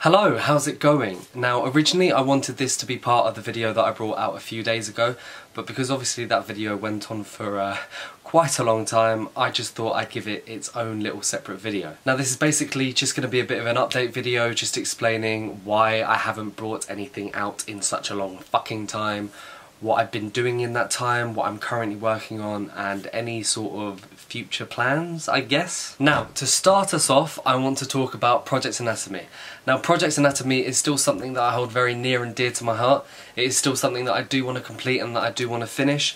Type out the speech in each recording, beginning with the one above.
Hello, how's it going? Now originally I wanted this to be part of the video that I brought out a few days ago, but because obviously that video went on for quite a long time, I just thought I'd give it its own little separate video. Now this is basically just going to be a bit of an update video, just explaining why I haven't brought anything out in such a long fucking time, what I've been doing in that time, what I'm currently working on, and any sort of future plans, I guess. Now, to start us off, I want to talk about Project Anatomy. Now, Project Anatomy is still something that I hold very near and dear to my heart. It is still something that I do want to complete and that I do want to finish,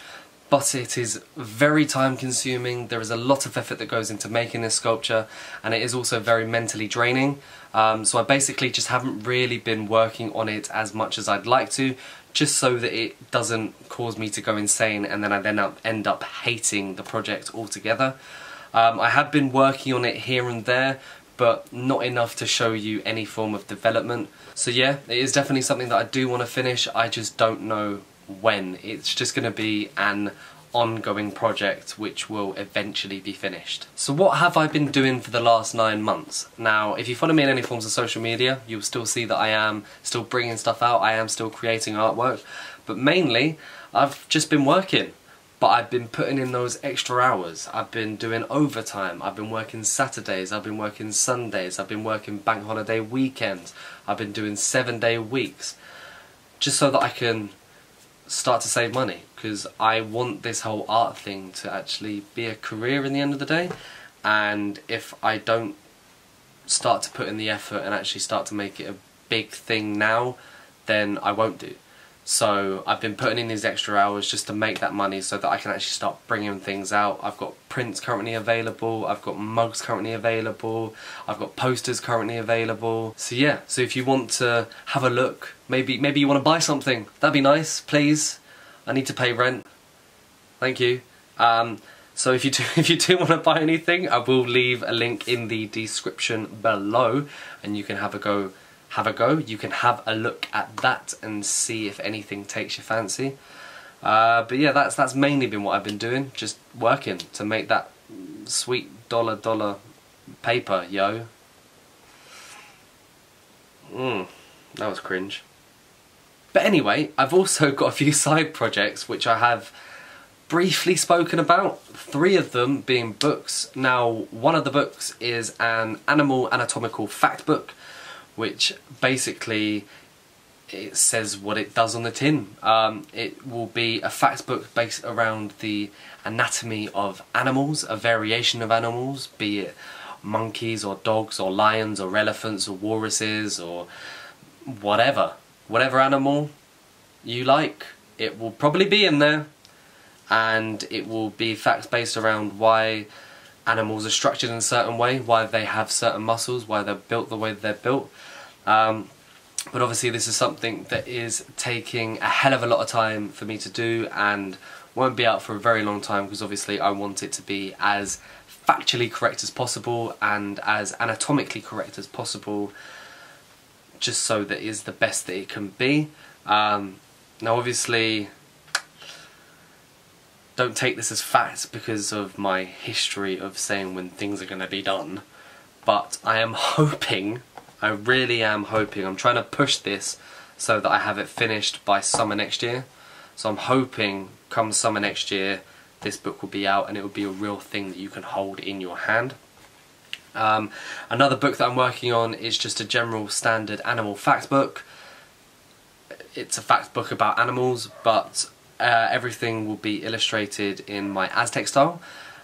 but it is very time consuming. There is a lot of effort that goes into making this sculpture, and it is also very mentally draining. So I basically just haven't really been working on it as much as I'd like to, just so that it doesn't cause me to go insane and then I end up hating the project altogether. I have been working on it here and there, but not enough to show you any form of development. So yeah, it is definitely something that I do want to finish, I just don't know when. It's just going to be an ongoing project which will eventually be finished. So what have I been doing for the last 9 months? Now, if you follow me in any forms of social media, you'll still see that I am still bringing stuff out, I am still creating artwork, but mainly I've just been working. But I've been putting in those extra hours, I've been doing overtime, I've been working Saturdays, I've been working Sundays, I've been working bank holiday weekends, I've been doing 7-day weeks, just so that I can start to save money, because I want this whole art thing to actually be a career in the end of the day, and if I don't start to put in the effort and actually start to make it a big thing now, then I won't do. So I've been putting in these extra hours just to make that money so that I can actually start bringing things out. I've got prints currently available, I've got mugs currently available, I've got posters currently available. So yeah, so if you want to have a look, maybe you want to buy something, that'd be nice, please. I need to pay rent. Thank you. So if you do want to buy anything, I will leave a link in the description below and you can have a go. You can have a look at that and see if anything takes your fancy. But yeah, that's mainly been what I've been doing, just working to make that sweet dollar paper, yo. That was cringe. But anyway, I've also got a few side projects which I have briefly spoken about, 3 of them being books. Now, one of the books is an animal anatomical fact book, which basically it says what it does on the tin. It will be a fact book based around the anatomy of animals, a variation of animals, be it monkeys or dogs or lions or elephants or walruses or whatever animal you like, it will probably be in there, and it will be facts based around why animals are structured in a certain way, why they have certain muscles, why they're built the way they're built. But obviously this is something that is taking a hell of a lot of time for me to do and won't be out for a very long time, because obviously I want it to be as factually correct as possible and as anatomically correct as possible, just so that it is the best that it can be. Now obviously, don't take this as fact because of my history of saying when things are going to be done, but I am hoping, I really am hoping, I'm trying to push this so that I have it finished by summer next year. So I'm hoping come summer next year this book will be out and it will be a real thing that you can hold in your hand. Another book that I'm working on is just a general standard animal fact book. It's a fact book about animals, but everything will be illustrated in my Aztec style.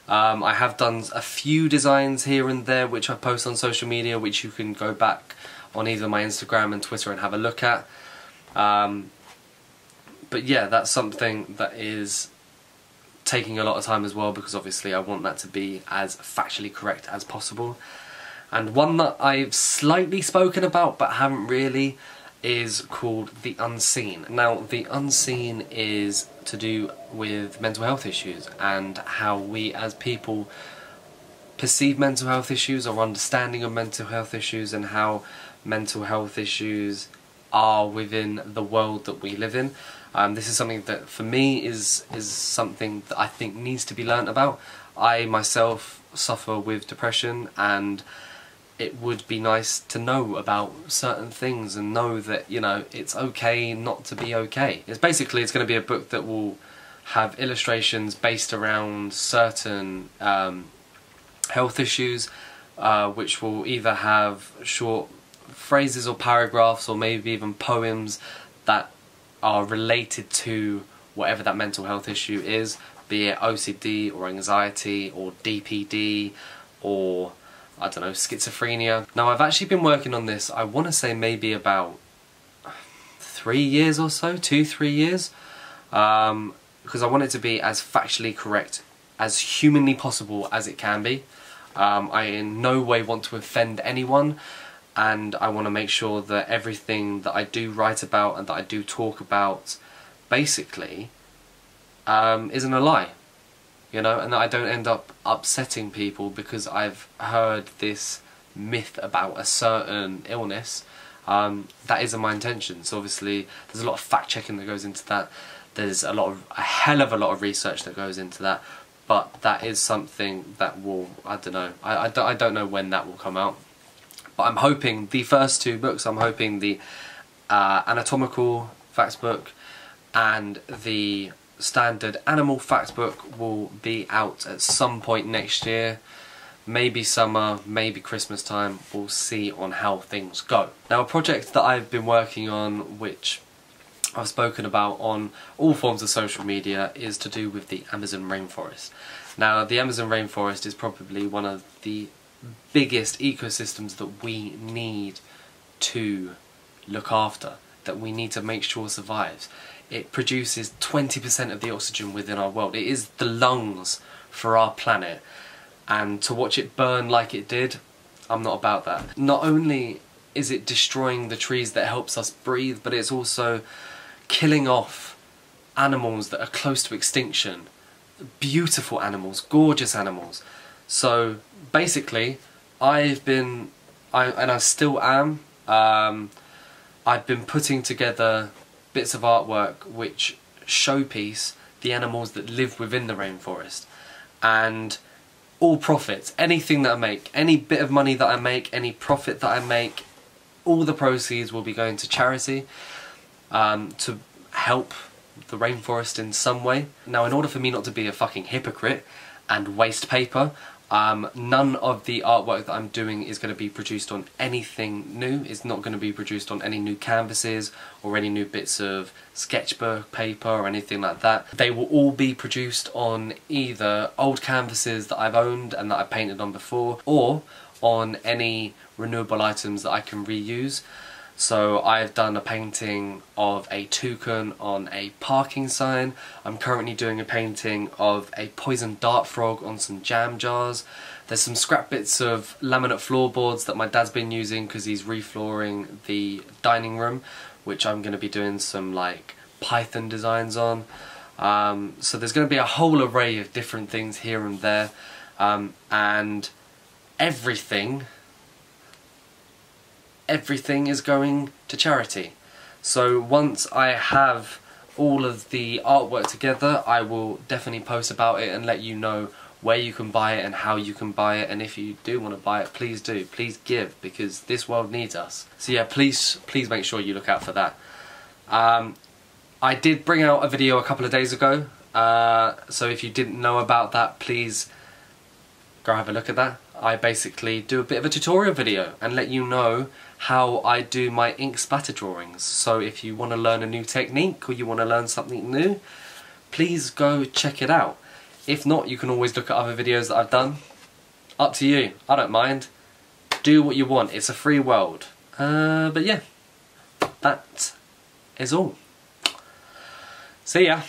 I have done a few designs here and there which I post on social media, which you can go back on either my Instagram and Twitter and have a look at. But yeah, that's something that is taking a lot of time as well, because obviously I want that to be as factually correct as possible. And one that I've slightly spoken about but haven't really is called The Unseen. Now, The Unseen is to do with mental health issues and how we as people perceive mental health issues, or understanding of mental health issues, and how mental health issues are within the world that we live in. This is something that for me is something that I think needs to be learnt about. I myself suffer with depression, and it would be nice to know about certain things and know that, you know, it's okay not to be okay. It's going to be a book that will have illustrations based around certain health issues, which will either have short phrases or paragraphs or maybe even poems that are related to whatever that mental health issue is, be it OCD or anxiety or DPD or, I don't know, schizophrenia. Now, I've actually been working on this, I want to say maybe about 3 years or so, 2-3 years, because I want it to be as factually correct as humanly possible as it can be. I in no way want to offend anyone, and I want to make sure that everything that I do write about and that I do talk about basically isn't a lie, you know, and that I don't end up upsetting people because I've heard this myth about a certain illness. That isn't my intention. So obviously there's a lot of fact checking that goes into that. There's a hell of a lot of research that goes into that, but that is something that will, I don't know, I don't know when that will come out. But I'm hoping the first 2 books, I'm hoping the anatomical facts book and the standard animal facts book will be out at some point next year. Maybe summer, maybe Christmas time, we'll see on how things go. Now, a project that I've been working on, which I've spoken about on all forms of social media, is to do with the Amazon rainforest. Now, the Amazon rainforest is probably one of the biggest ecosystems that we need to look after, that we need to make sure survives. It produces 20% of the oxygen within our world. It is the lungs for our planet. And to watch it burn like it did, I'm not about that. Not only is it destroying the trees that helps us breathe, but it's also killing off animals that are close to extinction. Beautiful animals, gorgeous animals. So basically, I've been, and I still am, I've been putting together bits of artwork which showpiece the animals that live within the rainforest. And all profits, anything that I make, any bit of money that I make, any profit that I make, all the proceeds will be going to charity, to help the rainforest in some way. Now, in order for me not to be a fucking hypocrite and waste paper, none of the artwork that I'm doing is going to be produced on anything new. It's not going to be produced on any new canvases or any new bits of sketchbook paper or anything like that. They will all be produced on either old canvases that I've owned and that I've painted on before, or on any renewable items that I can reuse. So I've done a painting of a toucan on a parking sign. I'm currently doing a painting of a poisoned dart frog on some jam jars. There's some scrap bits of laminate floorboards that my dad's been using because he's reflooring the dining room, which I'm going to be doing some like python designs on. So there's going to be a whole array of different things here and there, and everything is going to charity. So once I have all of the artwork together, I will definitely post about it and let you know where you can buy it and how you can buy it, and if you do want to buy it, please do, please give, because this world needs us. So yeah, please make sure you look out for that. I did bring out a video a couple of days ago, so if you didn't know about that, please go have a look at that. I basically do a bit of a tutorial video and let you know how I do my ink splatter drawings. So if you want to learn a new technique or you want to learn something new, please go check it out. If not, you can always look at other videos that I've done. Up to you, I don't mind. Do what you want, it's a free world. But yeah, that is all. See ya.